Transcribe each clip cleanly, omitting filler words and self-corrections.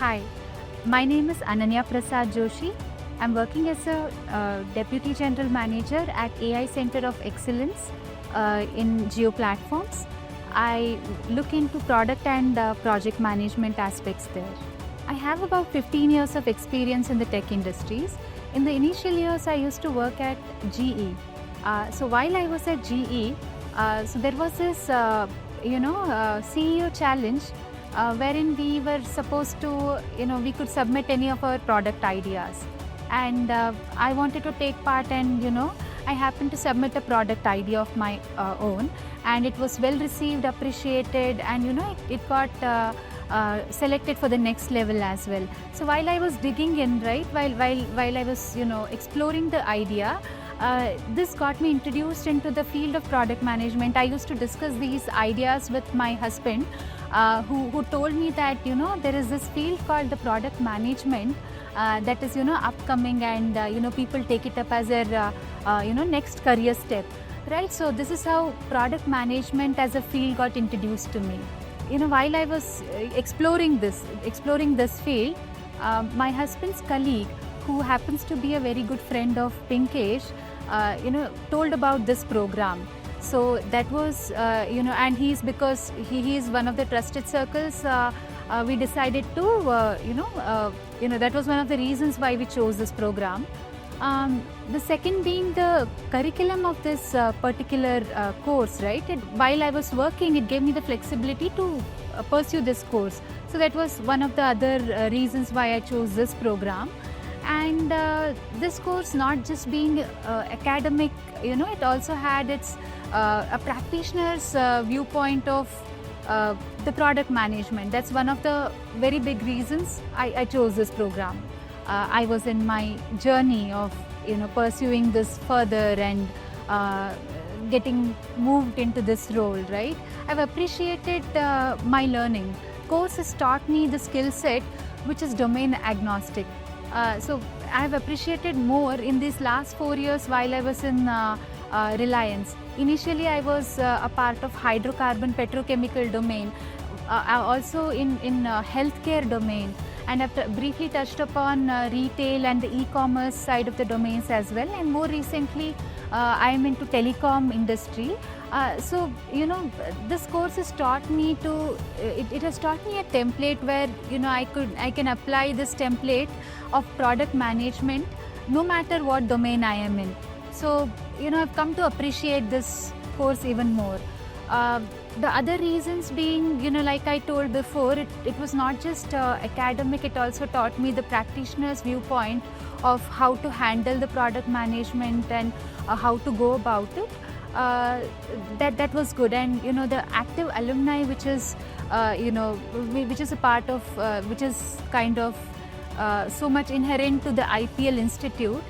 Hi, my name is Ananya Prasad Joshi. I'm working as a Deputy General Manager at AI Center of Excellence in Geo Platforms. I look into product and project management aspects there. I have about 15 years of experience in the tech industries. In the initial years, I used to work at GE. So while I was at GE, so there was this, CEO challenge wherein we were supposed to, we could submit any of our product ideas. And I wanted to take part, and I happened to submit a product idea of my own, and it was well received, appreciated, and it got selected for the next level as well. So while I was digging in, right, while I was exploring the idea, this got me introduced into the field of product management. I used to discuss these ideas with my husband, who told me that there is this field called the product management that is upcoming, and people take it up as their next career step, right? So this is how product management as a field got introduced to me. While I was exploring this field, my husband's colleague, who happens to be a very good friend of Pinkesh, told about this program. So that was, and because he is one of the trusted circles, we decided to, that was one of the reasons why we chose this program. The second being the curriculum of this particular course, right? While I was working, it gave me the flexibility to pursue this course. So that was one of the other reasons why I chose this program. And this course, not just being academic, it also had its a practitioner's viewpoint of the product management. That's one of the very big reasons I chose this program. I was in my journey of pursuing this further and getting moved into this role, right? I've appreciated my learning. Course has taught me the skill set which is domain agnostic. So I've appreciated more in these last 4 years while I was in Reliance. Initially, I was a part of hydrocarbon petrochemical domain, also in healthcare domain, and I've briefly touched upon retail and the e-commerce side of the domains as well. And more recently, I am into telecom industry. So this course has taught me to. It has taught me a template where I can apply this template of product management no matter what domain I am in. So I've come to appreciate this course even more. The other reasons being, like I told before, it was not just academic, it also taught me the practitioner's viewpoint of how to handle the product management and how to go about it. That was good. And the active alumni, which is which is a part of which is kind of so much inherent to the IPL Institute.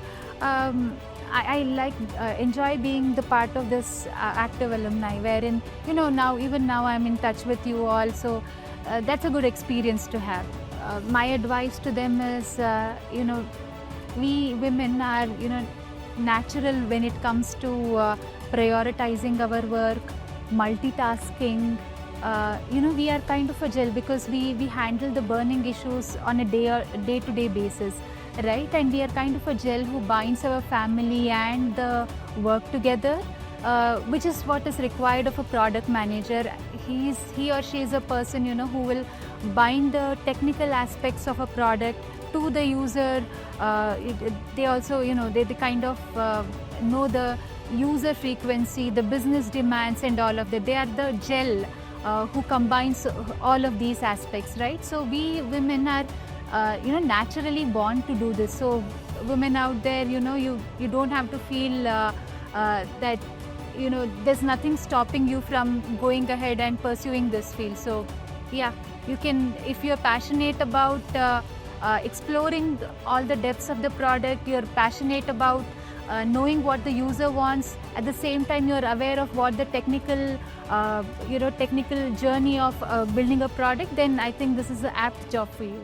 I enjoy being the part of this active alumni, wherein even now I'm in touch with you all. So that's a good experience to have. My advice to them is, we women are natural when it comes to prioritizing our work, multitasking. We are kind of a gel because we handle the burning issues on a day-to-day basis, right? And we are kind of a gel who binds our family and the work together, which is what is required of a product manager. He or she is a person who will bind the technical aspects of a product to the user. They also they kind of know the user frequency, the business demands, and all of that. They are the gel who combines all of these aspects, right? So we women are naturally born to do this. So women out there, you don't have to feel that there's nothing stopping you from going ahead and pursuing this field. So yeah, you can, if you're passionate about exploring all the depths of the product, you're passionate about knowing what the user wants, at the same time you're aware of what the technical technical journey of building a product, then I think this is an apt job for you.